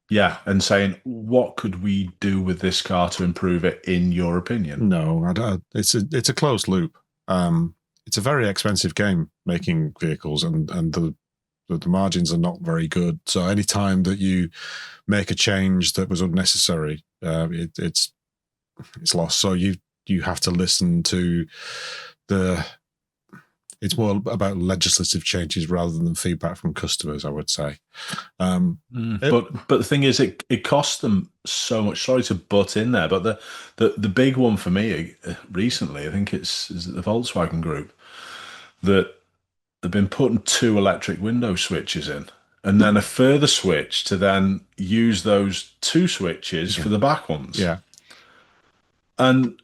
Yeah, and saying, what could we do with this car to improve it, in your opinion? No, I don't. It's a closed loop. It's a very expensive game making vehicles, and the margins are not very good. So any time that you make a change that was unnecessary, it's lost. So you have to listen to it's more about legislative changes rather than feedback from customers, I would say. But the thing is, it costs them so much. Sorry to butt in there, but the big one for me recently, I think is the Volkswagen Group, that they've been putting 2 electric window switches in, and then a further switch to then use those 2 switches for the back ones. Yeah. And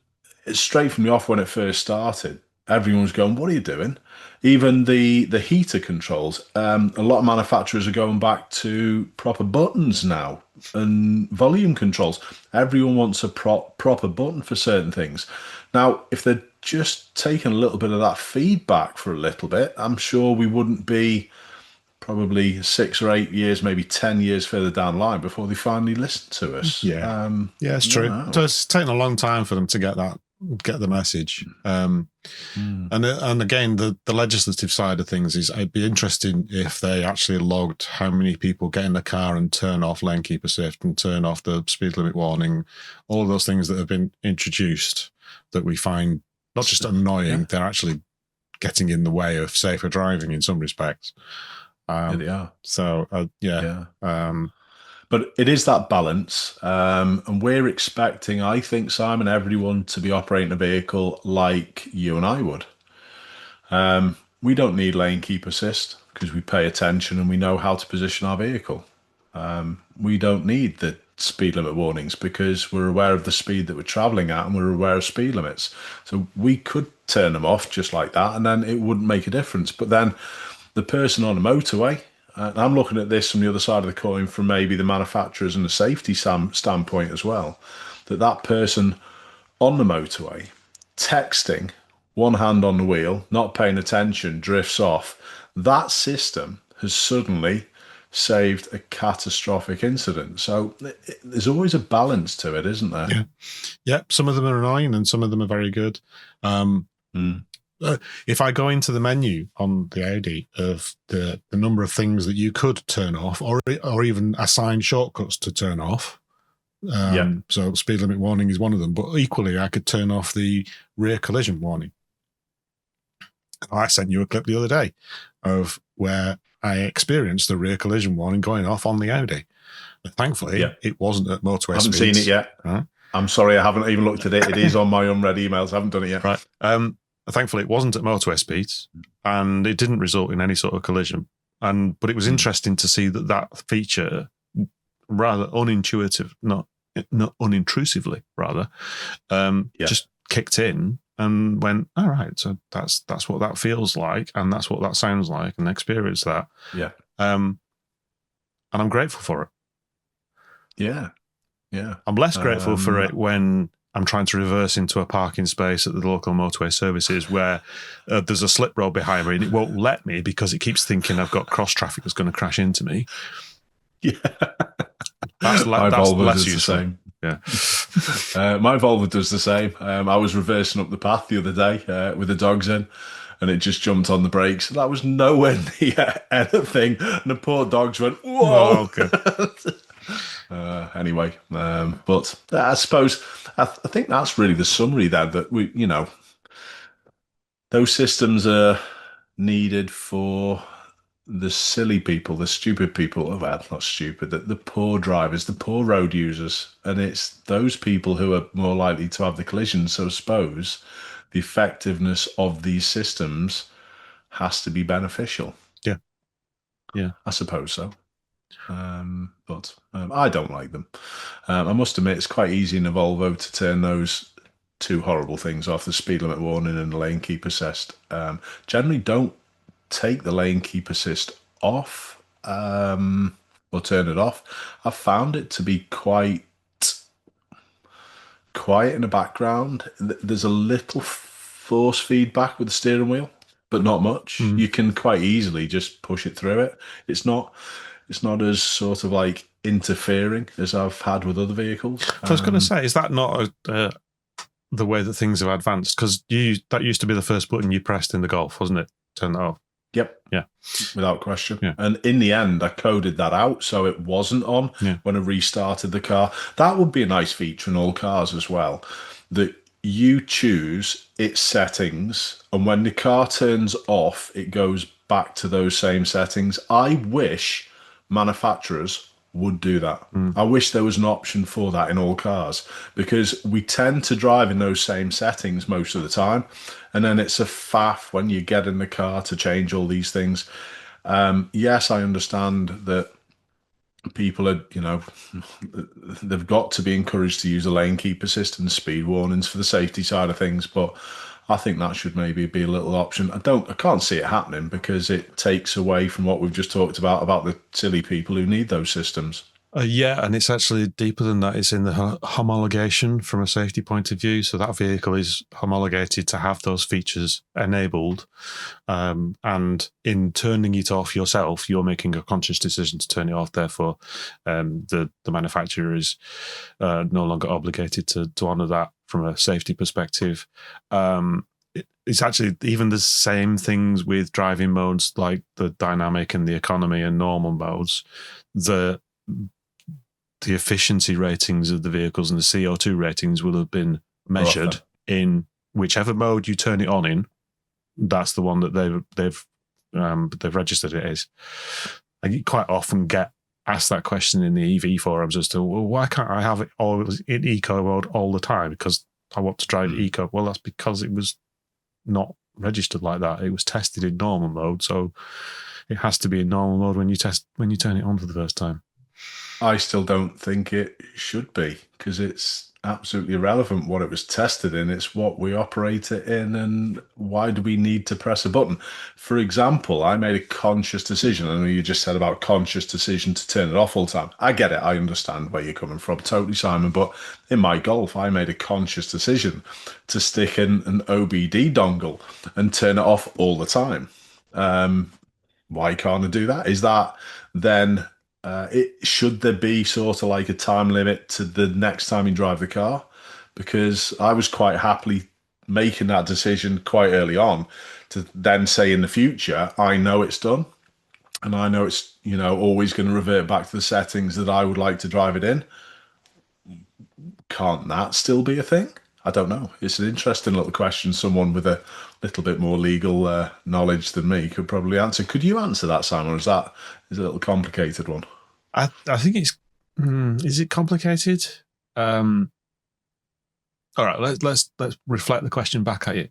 it's straight from the off, when it first started, everyone was going, what are you doing? Even the heater controls, a lot of manufacturers are going back to proper buttons now and volume controls. Everyone wants a proper button for certain things. Now, if they're just taking a little bit of that feedback for a little bit, I'm sure we wouldn't be probably 6 or 8 years, maybe 10 years further down the line before they finally listen to us. Yeah, it's true. No. So it's taken a long time for them to get the message. And again, the legislative side of things is, it'd be interesting if they actually logged how many people get in the car and turn off lane keep assist and turn off the speed limit warning, all of those things that have been introduced that we find not just annoying, they're actually getting in the way of safer driving in some respects. They are. So, But it is that balance. And we're expecting, I think, Simon, everyone to be operating a vehicle like you and I would. We don't need lane keep assist because we pay attention and we know how to position our vehicle. We don't need the speed limit warnings because we're aware of the speed that we're traveling at and we're aware of speed limits. So we could turn them off just like that and then it wouldn't make a difference. But then the person on a motorway, and I'm looking at this from the other side of the coin from maybe the manufacturers and the safety standpoint as well, that person on the motorway texting, one hand on the wheel, not paying attention, drifts off. That system has suddenly saved a catastrophic incident. So there's always a balance to it, isn't there? Yeah. Yeah. Some of them are annoying and some of them are very good. If I go into the menu on the Audi of the number of things that you could turn off or even assign shortcuts to turn off. So speed limit warning is one of them, but equally I could turn off the rear collision warning. I sent you a clip the other day of where I experienced the rear collision warning going off on the Audi. But thankfully, it wasn't at motorway speeds. I haven't seen it yet. I'm sorry, I haven't even looked at it. It is on my unread emails. I haven't done it yet. Right. Thankfully, it wasn't at motorway speeds, and it didn't result in any sort of collision. But it was interesting to see that feature, rather unintuitive, not unintrusively, rather, just kicked in and went, all right, so that's what that feels like, and that's what that sounds like, and experience that. Yeah. And I'm grateful for it. Yeah. Yeah. I'm less grateful for it when I'm trying to reverse into a parking space at the local motorway services where there's a slip road behind me and it won't let me because it keeps thinking I've got cross traffic that's going to crash into me. Yeah. That's Volvo less does useful. the same. Yeah. My Volvo does the same. I was reversing up the path the other day with the dogs in, and it just jumped on the brakes. That was nowhere near anything, and the poor dogs went, "Whoa!" Oh, okay. Anyway, but I suppose I think that's really the summary there. That we, those systems are needed for the silly people, the stupid people. Oh, well, not stupid. The poor drivers, the poor road users, and it's those people who are more likely to have the collisions. So I suppose the effectiveness of these systems has to be beneficial. Yeah. I suppose so. But I don't like them. I must admit, it's quite easy in a Volvo to turn those two horrible things off, the speed limit warning and the lane keep assist. Generally don't take the lane keep assist off or turn it off. I found it to be quite quiet in the background. There's a little force feedback with the steering wheel, but not much. You can quite easily just push it through it. It's not as sort of like interfering as I've had with other vehicles. I was going to say, is that not the way that things have advanced? Because that used to be the first button you pressed in the Golf, wasn't it? Turn that off. Yep. Yeah. Without question. Yeah. And in the end, I coded that out so it wasn't on when I restarted the car. That would be a nice feature in all cars as well, that you choose its settings, and when the car turns off, it goes back to those same settings. I wish manufacturers would do that. I wish there was an option for that in all cars, because we tend to drive in those same settings most of the time, and then it's a faff when you get in the car to change all these things. Yes, I understand that people are, they've got to be encouraged to use a lane keep assist and speed warnings for the safety side of things, but I think that should maybe be a little option. I can't see it happening because it takes away from what we've just talked about the silly people who need those systems. Yeah, and it's actually deeper than that. It's in the homologation from a safety point of view. So that vehicle is homologated to have those features enabled. And in turning it off yourself, you're making a conscious decision to turn it off. Therefore, the manufacturer is no longer obligated to honour that from a safety perspective. It's actually even the same things with driving modes like the dynamic and the economy and normal modes. The efficiency ratings of the vehicles and the CO2 ratings will have been measured in whichever mode you turn it on in. That's the one that they've registered it as. And you quite often get asked that question in the EV forums as to, well, why can't I have it all in eco mode all the time? Because I want to drive eco. Well, that's because it was not registered like that. It was tested in normal mode, so it has to be in normal mode when you turn it on for the first time. I still don't think it should be, because it's absolutely irrelevant what it was tested in. It's what we operate it in, and why do we need to press a button? For example, I made a conscious decision. I know you just said about conscious decision to turn it off all the time. I get it. I understand where you're coming from. Totally, Simon. But in my Golf, I made a conscious decision to stick in an OBD dongle and turn it off all the time. Why can't I do that? Is that then... should there be sort of like a time limit to the next time you drive the car? Because I was quite happily making that decision quite early on to then say in the future, I know it's done. And I know it's, always going to revert back to the settings that I would like to drive it in. Can't that still be a thing? I don't know. It's an interesting little question. Someone with a little bit more legal knowledge than me could probably answer. Could you answer that, Simon? Or is it a little complicated one? I think it's... is it complicated? All right, let's reflect the question back at you.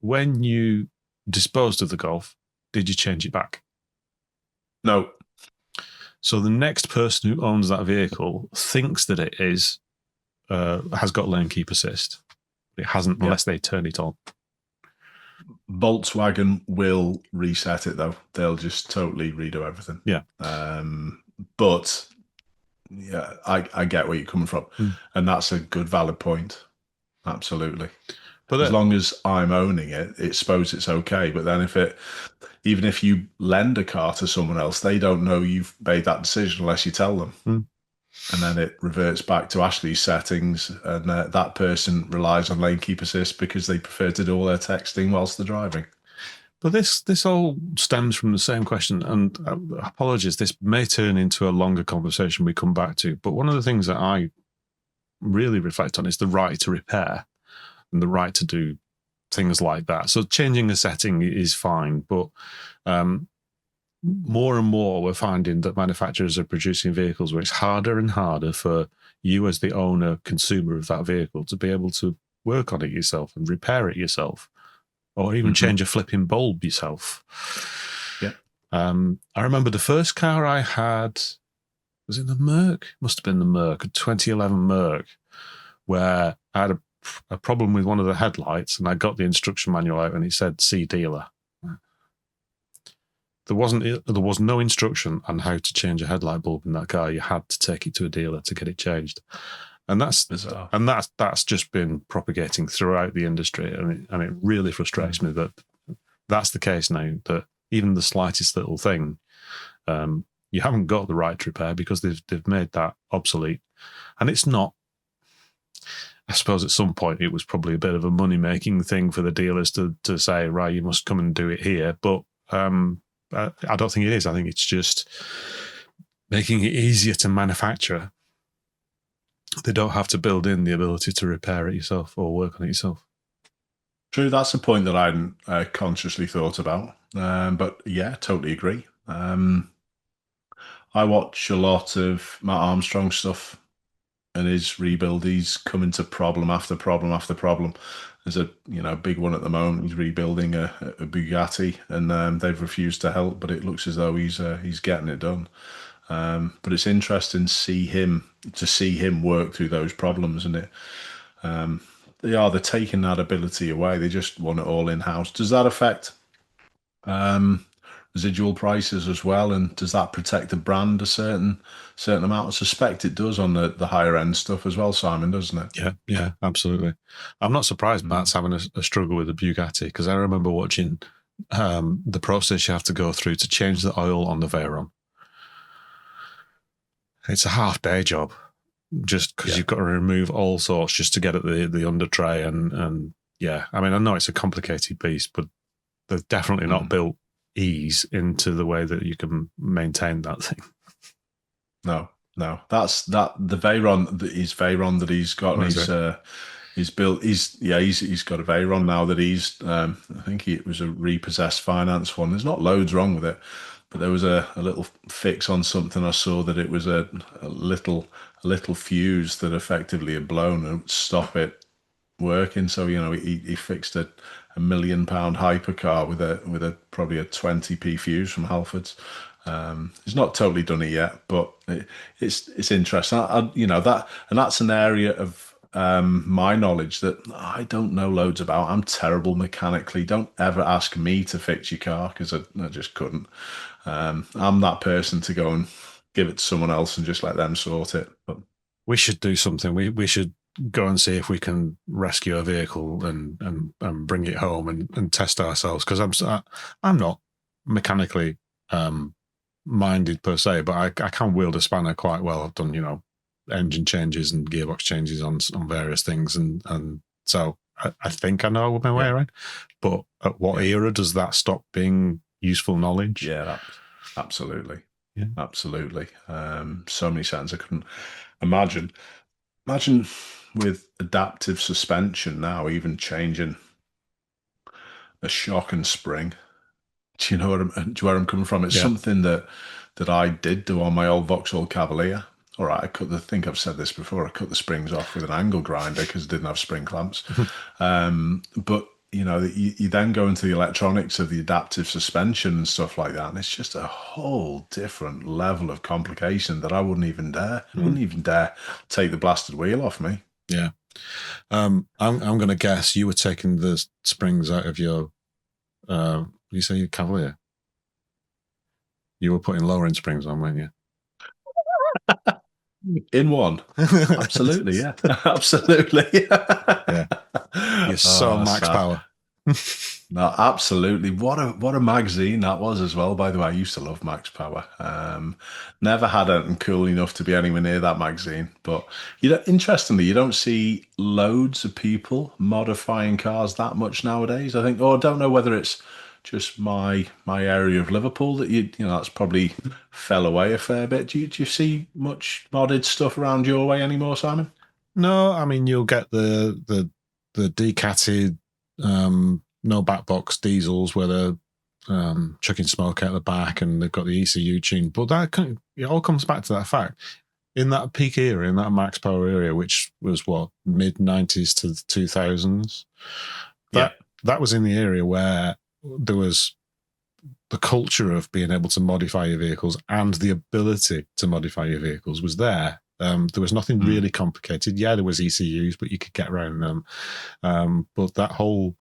When you disposed of the Golf, did you change it back? No. So the next person who owns that vehicle thinks that it is has got lane keep assist. It hasn't unless they turn it on. Volkswagen will reset it, though. They'll just totally redo everything. Yeah. But yeah, I get where you're coming from. And that's a good, valid point. Absolutely. But as long as I'm owning it, it's suppose it's okay. But then even if you lend a car to someone else, they don't know you've made that decision unless you tell them. And then it reverts back to Ashley's settings, and that person relies on lane keep assist because they prefer to do all their texting whilst they're driving. But this all stems from the same question, and apologies, this may turn into a longer conversation we come back to, but one of the things that I really reflect on is the right to repair and the right to do things like that. So changing a setting is fine, but more and more we're finding that manufacturers are producing vehicles where it's harder and harder for you as the owner, consumer of that vehicle to be able to work on it yourself and repair it yourself, or even change a flipping bulb yourself. Yeah. I remember the first car I had, was it the Merc? Must have been the Merc, a 2011 Merc, where I had a problem with one of the headlights, and I got the instruction manual out and it said "See dealer." There was no instruction on how to change a headlight bulb in that car. You had to take it to a dealer to get it changed, and that's bizarre. And that's just been propagating throughout the industry, and it really frustrates me that that's the case now. That even the slightest little thing, you haven't got the right to repair because they've made that obsolete, and it's not. I suppose at some point it was probably a bit of a money making thing for the dealers to say, right, you must come and do it here, but. I don't think it is. I think it's just making it easier to manufacture. They don't have to build in the ability to repair it yourself or work on it yourself. True, that's a point that I hadn't consciously thought about. But yeah, totally agree. I watch a lot of Matt Armstrong stuff and his rebuild. He's come into problem after problem after problem. There's a big one at the moment. He's rebuilding a Bugatti, and they've refused to help. But it looks as though he's getting it done. But it's interesting to see him work through those problems, and they're taking that ability away. They just want it all in house. Does that affect residual prices as well? And does that protect the brand a certain amount? I suspect it does on the higher end stuff as well, Simon, doesn't it? Yeah, absolutely. I'm not surprised Matt's having a struggle with the Bugatti, because I remember watching the process you have to go through to change the oil on the Veyron. It's a half-day job, just because you've got to remove all sorts just to get at the under tray, and yeah, I mean, I know it's a complicated beast, but they've definitely not built ease into the way that you can maintain that thing. No, that's the Veyron, his Veyron that he's got. He's built. He's got a Veyron now that he's. I think it was a repossessed finance one. There's not loads wrong with it. but there was a little fix on something. I saw that it was a little fuse that effectively had blown and would stop it working. So he fixed a £1 million hypercar with a probably a 20p fuse from Halfords. He's not totally done it yet, but it's interesting. That's an area of my knowledge that I don't know loads about. I'm terrible mechanically. Don't ever ask me to fix your car because I just couldn't. I'm that person to go and give it to someone else and just let them sort it. But we should do something. We should go and see if we can rescue a vehicle and bring it home and test ourselves, because I'm not mechanically minded per se, but I can wield a spanner quite well. I've done engine changes and gearbox changes on various things, and so I think I know my way around. But at what era does that stop being useful knowledge? Yeah, absolutely. Yeah, absolutely. So many settings I couldn't imagine with adaptive suspension now, even changing a shock and spring. Do you know where I'm coming from? It's something that I did do on my old Vauxhall Cavalier. All right, I think I've said this before. I cut the springs off with an angle grinder because it didn't have spring clamps. But you then go into the electronics of the adaptive suspension and stuff like that, and it's just a whole different level of complication that I wouldn't even dare. I wouldn't even dare take the blasted wheel off me. Yeah. I'm going to guess you were taking the springs out of your, you say your Cavalier? You were putting lowering springs on, weren't you? In one. Absolutely, yeah. Absolutely. Yeah. You're so max power. No, absolutely. What a magazine that was as well, by the way. I used to love Max Power. Never had anything cool enough to be anywhere near that magazine. But interestingly, you don't see loads of people modifying cars that much nowadays. I think, I don't know whether it's just my area of Liverpool that that's probably fell away a fair bit. Do you see much modded stuff around your way anymore, Simon? No, I mean you'll get the decatted no back box diesels where they're chucking smoke out the back and they've got the ECU tune, but it all comes back to that fact. In that peak era, in that max power area, which was what, mid 90s to the 2000s, that was in the area where there was the culture of being able to modify your vehicles, and the ability to modify your vehicles was there. There was nothing really complicated. Yeah, there was ECUs, but you could get around them. But that whole